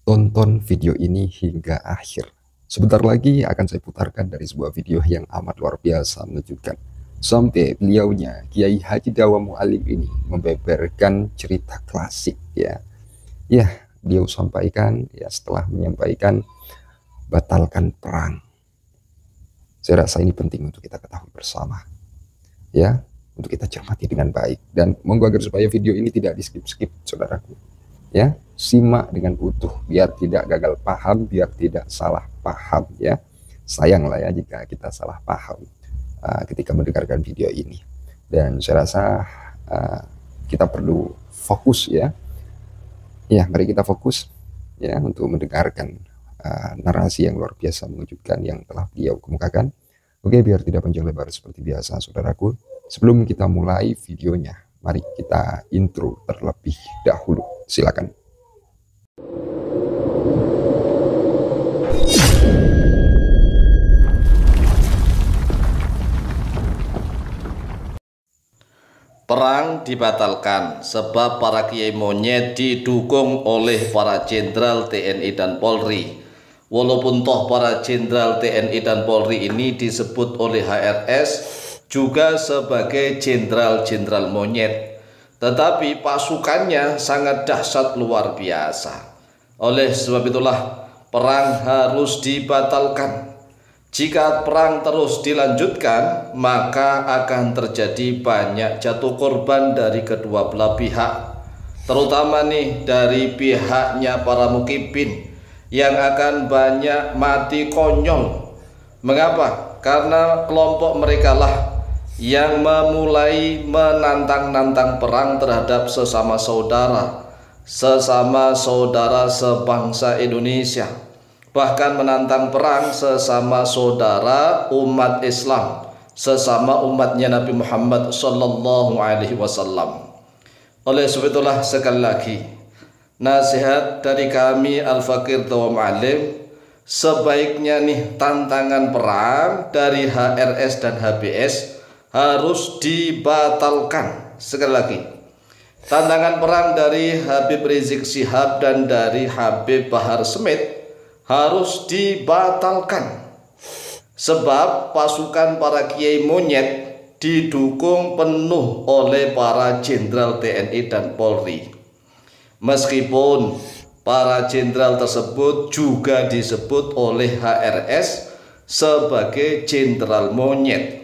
Tonton video ini hingga akhir. Sebentar lagi akan saya putarkan dari sebuah video yang amat luar biasa mengejutkan. Sampai beliaunya, Kiai Haji Dawam Mu'alim ini membeberkan cerita klasik ya. Ya, beliau sampaikan ya setelah menyampaikan batalkan perang. Saya rasa ini penting untuk kita ketahui bersama. Ya, untuk kita cermati dengan baik. Dan monggo agar supaya video ini tidak di skip-skip, saudaraku. Ya, simak dengan utuh biar tidak gagal paham, biar tidak salah paham ya. Sayanglah ya jika kita salah paham ketika mendengarkan video ini. Dan saya rasa kita perlu fokus ya. Ya, mari kita fokus ya untuk mendengarkan narasi yang luar biasa mengejutkan yang telah beliau kemukakan. Oke, biar tidak panjang lebar seperti biasa, saudaraku. Sebelum kita mulai videonya, mari kita intro terlebih dahulu. Silakan. Perang dibatalkan sebab para kiai monyet didukung oleh para jenderal TNI dan Polri. Walaupun toh para jenderal TNI dan Polri ini disebut oleh HRS juga sebagai jenderal-jenderal monyet, tetapi pasukannya sangat dahsyat luar biasa. Oleh sebab itulah perang harus dibatalkan. Jika perang terus dilanjutkan, maka akan terjadi banyak jatuh korban dari kedua belah pihak, terutama nih dari pihaknya para mukibin yang akan banyak mati konyol. Mengapa? Karena kelompok mereka lah yang memulai menantang-nantang perang terhadap sesama saudara sebangsa Indonesia, bahkan menantang perang sesama saudara umat Islam, sesama umatnya Nabi Muhammad Sallallahu Alaihi Wasallam. Oleh sebab itulah sekali lagi nasihat dari kami Al-Fakir Dawam Alim, sebaiknya nih tantangan perang dari HRS dan HBS harus dibatalkan. Sekali lagi, tantangan perang dari Habib Rizik Syihab dan dari Habib Bahar Smith harus dibatalkan, sebab pasukan para kiai monyet didukung penuh oleh para jenderal TNI dan Polri. Meskipun para jenderal tersebut juga disebut oleh HRS sebagai jenderal monyet.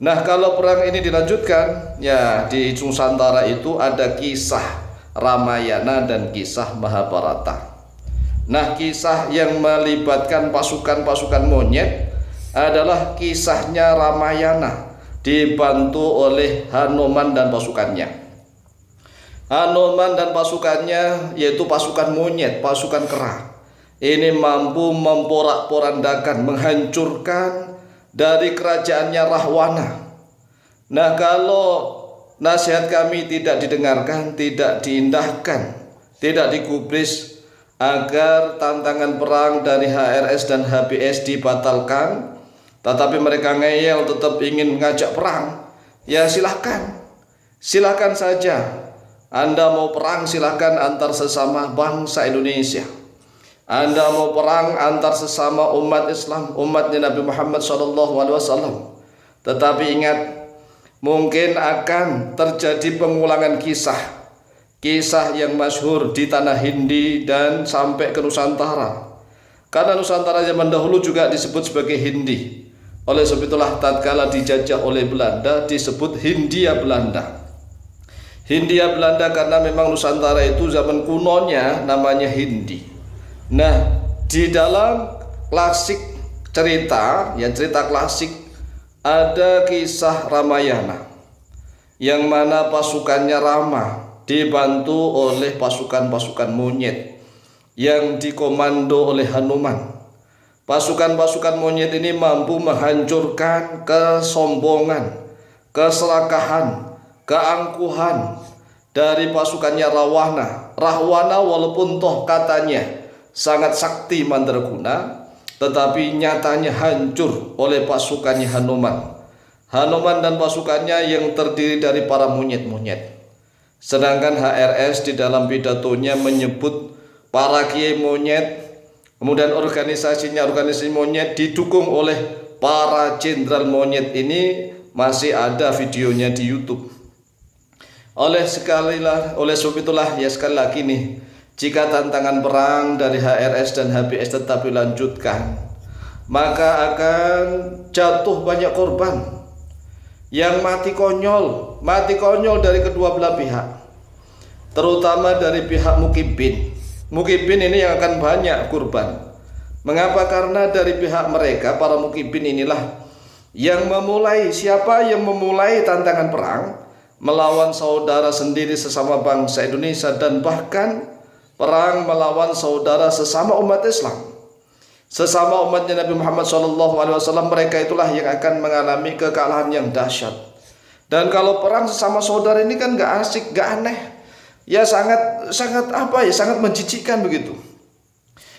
Nah, kalau perang ini dilanjutkan, ya di Nusantara itu ada kisah Ramayana dan kisah Mahabharata. Nah, kisah yang melibatkan pasukan-pasukan monyet adalah kisahnya Ramayana dibantu oleh Hanuman dan pasukannya. Hanuman dan pasukannya yaitu pasukan monyet, pasukan kera. Ini mampu memporak-porandakan, menghancurkan dari kerajaannya Rahwana. Nah, kalau nasihat kami tidak didengarkan, tidak diindahkan, tidak digubris agar tantangan perang dari HRS dan HBS dibatalkan, tetapi mereka ngeyel tetap ingin mengajak perang, ya silahkan saja. Anda mau perang silahkan antar sesama bangsa Indonesia. Anda mau perang antar sesama umat Islam, umatnya Nabi Muhammad SAW. Tetapi ingat, mungkin akan terjadi pengulangan kisah yang masyhur di tanah Hindi dan sampai ke Nusantara. Karena Nusantara zaman dahulu juga disebut sebagai Hindi. Oleh sebab itulah tatkala dijajah oleh Belanda disebut Hindia Belanda. Hindia Belanda karena memang Nusantara itu zaman kunonya namanya Hindi. Nah, di dalam klasik cerita klasik ada kisah Ramayana, yang mana pasukannya Rama dibantu oleh pasukan-pasukan monyet yang dikomando oleh Hanuman. Pasukan-pasukan monyet ini mampu menghancurkan kesombongan, keserakahan, keangkuhan dari pasukannya Rahwana walaupun toh katanya sangat sakti mandraguna, tetapi nyatanya hancur oleh pasukannya Hanuman dan pasukannya yang terdiri dari para monyet-monyet. Sedangkan HRS di dalam pidatonya menyebut para kiai monyet, kemudian organisasi monyet didukung oleh para jenderal monyet ini masih ada videonya di YouTube. Oleh sebab itulah ya sekali lagi nih, jika tantangan perang dari HRS dan HBS tetap dilanjutkan, maka akan jatuh banyak korban yang mati konyol dari kedua belah pihak, terutama dari pihak Mukibin. Mukibin ini yang akan banyak korban. Mengapa? Karena dari pihak mereka, para Mukibin inilah yang memulai. Siapa yang memulai tantangan perang melawan saudara sendiri sesama bangsa Indonesia, dan bahkan perang melawan saudara sesama umat Islam, sesama umatnya Nabi Muhammad SAW. Mereka itulah yang akan mengalami kekalahan yang dahsyat. Dan kalau perang sesama saudara ini kan gak asik, gak aneh, ya sangat sangat menjijikkan begitu,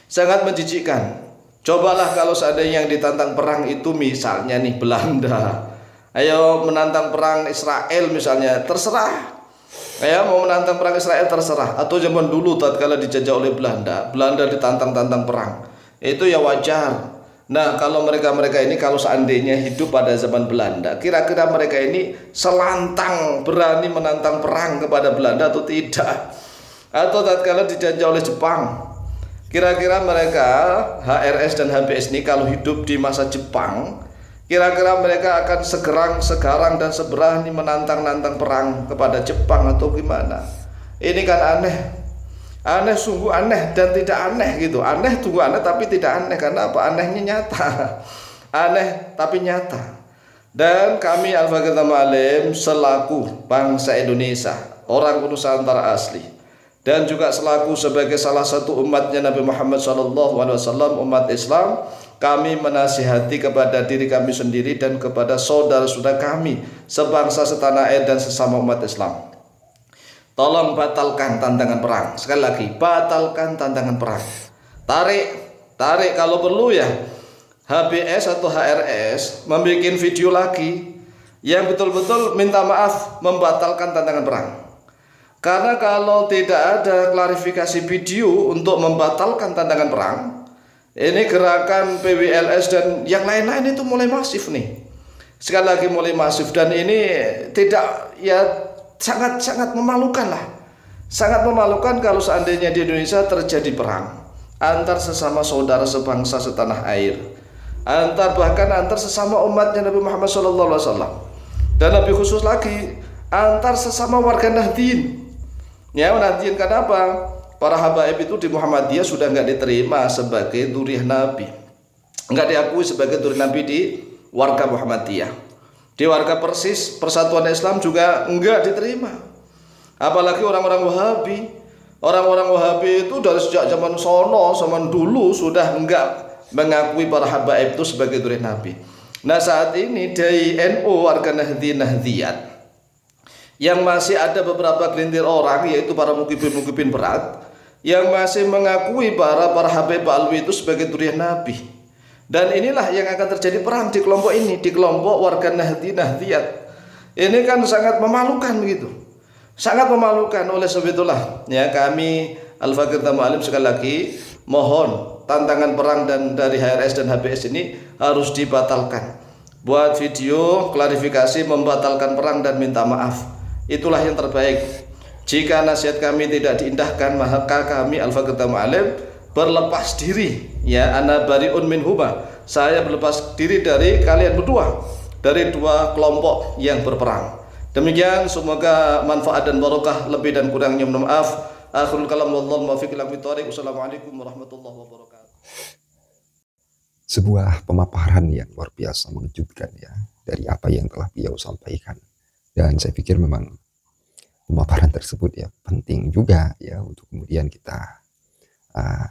sangat menjijikkan. Cobalah kalau seandainya yang ditantang perang itu misalnya nih Belanda, ayo menantang perang Israel misalnya, terserah. Mau menantang perang Israel terserah. Atau zaman dulu tatkala dijajah oleh Belanda ditantang-tantang perang, itu ya wajar. Nah, kalau mereka ini kalau seandainya hidup pada zaman Belanda, kira-kira mereka ini selantang berani menantang perang kepada Belanda atau tidak? Atau tatkala dijajah oleh Jepang, kira-kira mereka HRS dan HBS ini kalau hidup di masa Jepang, kira-kira mereka akan segarang dan seberani menantang perang kepada Jepang atau gimana? Ini kan aneh, sungguh aneh dan tidak aneh gitu. Aneh tunggu aneh tapi tidak aneh. Karena apa? Anehnya nyata. Aneh tapi nyata. Dan kami Al-Fakir Tamalim selaku bangsa Indonesia, orang Nusantara asli, dan juga selaku sebagai salah satu umatnya Nabi Muhammad SAW, umat Islam, kami menasihati kepada diri kami sendiri dan kepada saudara-saudara kami sebangsa setanah air dan sesama umat Islam. Tolong batalkan tantangan perang. Sekali lagi, batalkan tantangan perang. Tarik kalau perlu ya HBS atau HRS membuat video lagi yang betul-betul minta maaf membatalkan tantangan perang. Karena kalau tidak ada klarifikasi video untuk membatalkan tantangan perang, ini gerakan PWLS dan yang lain-lain itu mulai masif nih. Sekali lagi mulai masif, dan ini tidak ya sangat memalukan lah. Sangat memalukan kalau seandainya di Indonesia terjadi perang antar sesama saudara sebangsa setanah air, bahkan antar sesama umatnya Nabi Muhammad SAW, dan lebih khusus lagi antar sesama warga Nahdien. Ya, Nahdien kenapa? Para habaib itu di Muhammadiyah sudah nggak diterima sebagai dzurriyyah Nabi, nggak diakui sebagai dzurriyyah Nabi di warga Muhammadiyah. Di warga Persis Persatuan Islam juga enggak diterima. Apalagi orang-orang Wahabi. Orang-orang Wahabi itu dari sejak zaman dulu sudah enggak mengakui para habaib itu sebagai dzurriyyah Nabi. Nah, saat ini dari NU warga Nahdiyat yang masih ada beberapa gelintir orang, yaitu para mukibin berat, yang masih mengakui para habaib alwi itu sebagai dzurriyyah Nabi. Dan inilah yang akan terjadi perang di kelompok ini, di kelompok warga Nahdiyat. Ini kan sangat memalukan begitu, sangat memalukan. Oleh sebab itulah ya kami Al-Fakir Tamalim sekali lagi mohon tantangan perang dan dari HRS dan HBS ini harus dibatalkan. Buat video klarifikasi membatalkan perang dan minta maaf, itulah yang terbaik. Jika nasihat kami tidak diindahkan, maka kami Al-Fakir Tamalim berlepas diri, ya, ana bariun minhuma, saya berlepas diri dari kalian berdua, dari dua kelompok yang berperang. Demikian, semoga manfaat dan barokah, lebih dan kurangnya mohon maaf. Akhirul kalam, wallahu muwaffiq ila aqwamit thoriq. Wassalamualaikum warahmatullahi wabarakatuh. Sebuah pemaparan yang luar biasa mengejutkan ya dari apa yang telah beliau sampaikan, dan saya pikir memang pemaparan tersebut ya penting juga ya untuk kemudian kita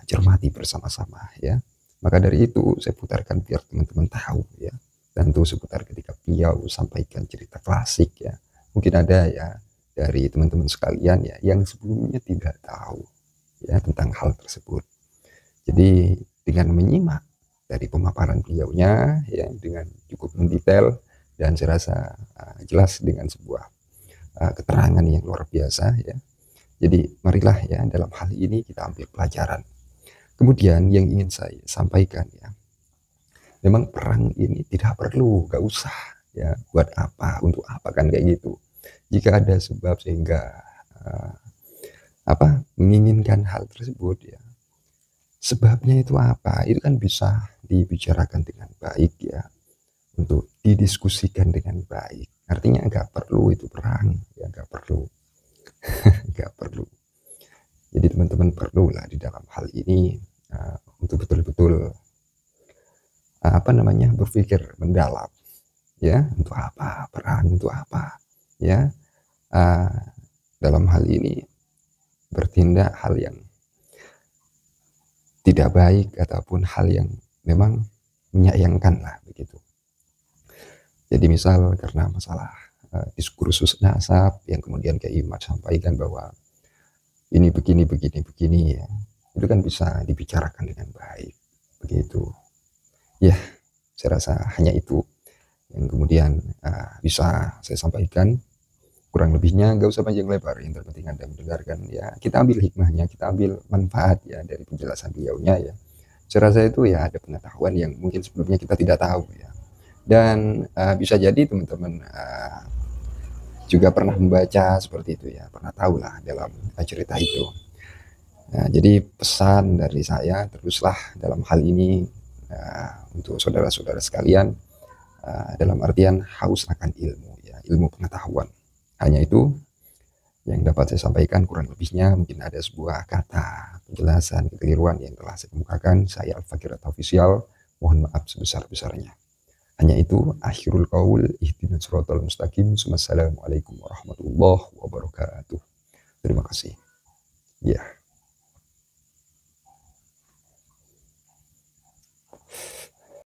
cermati bersama-sama ya. Maka dari itu saya putarkan biar teman-teman tahu ya. Tentu seputar ketika beliau sampaikan cerita klasik ya. Mungkin ada ya dari teman-teman sekalian ya yang sebelumnya tidak tahu ya tentang hal tersebut. Jadi dengan menyimak dari pemaparan beliaunya ya dengan cukup mendetail, dan saya rasa jelas dengan sebuah keterangan yang luar biasa ya, Jadi marilah ya dalam hal ini kita ambil pelajaran. Kemudian yang ingin saya sampaikan ya, memang perang ini tidak perlu, gak usah ya, buat apa, untuk apa kan kayak gitu. Jika ada sebab sehingga uh, menginginkan hal tersebut ya, sebabnya itu apa, itu kan bisa dibicarakan dengan baik ya, untuk didiskusikan dengan baik. Artinya nggak perlu itu perang ya, nggak perlu. Nggak perlu. Jadi teman-teman perlulah di dalam hal ini untuk betul-betul berpikir mendalam ya, untuk apa perang, untuk apa ya, dalam hal ini bertindak hal yang tidak baik ataupun hal yang memang menyayangkan lah begitu. Jadi misal karena masalah diskursus nasab yang kemudian Kiai Imad sampaikan bahwa ini begini ya, itu kan bisa dibicarakan dengan baik begitu ya. Saya rasa hanya itu yang kemudian bisa saya sampaikan. Kurang lebihnya gak usah panjang lebar, yang terpenting Anda mendengarkan ya, kita ambil hikmahnya, kita ambil manfaat ya dari penjelasan beliaunya ya. Saya rasa itu ya ada pengetahuan yang mungkin sebelumnya kita tidak tahu ya. Dan bisa jadi teman-teman juga pernah membaca seperti itu ya, pernah tahu lah dalam cerita itu. Nah, jadi pesan dari saya, teruslah dalam hal ini untuk saudara-saudara sekalian, dalam artian haus akan ilmu ya, ilmu pengetahuan. Hanya itu yang dapat saya sampaikan. Kurang lebihnya mungkin ada sebuah kata penjelasan kekeliruan yang telah saya kemukakan. Saya Al-Fakir Official, mohon maaf sebesar-besarnya. Hanya itu, akhirul qaul, ihdinas siratal mustaqim. Wassalamualaikum warahmatullahi wabarakatuh. Terima kasih. Ya.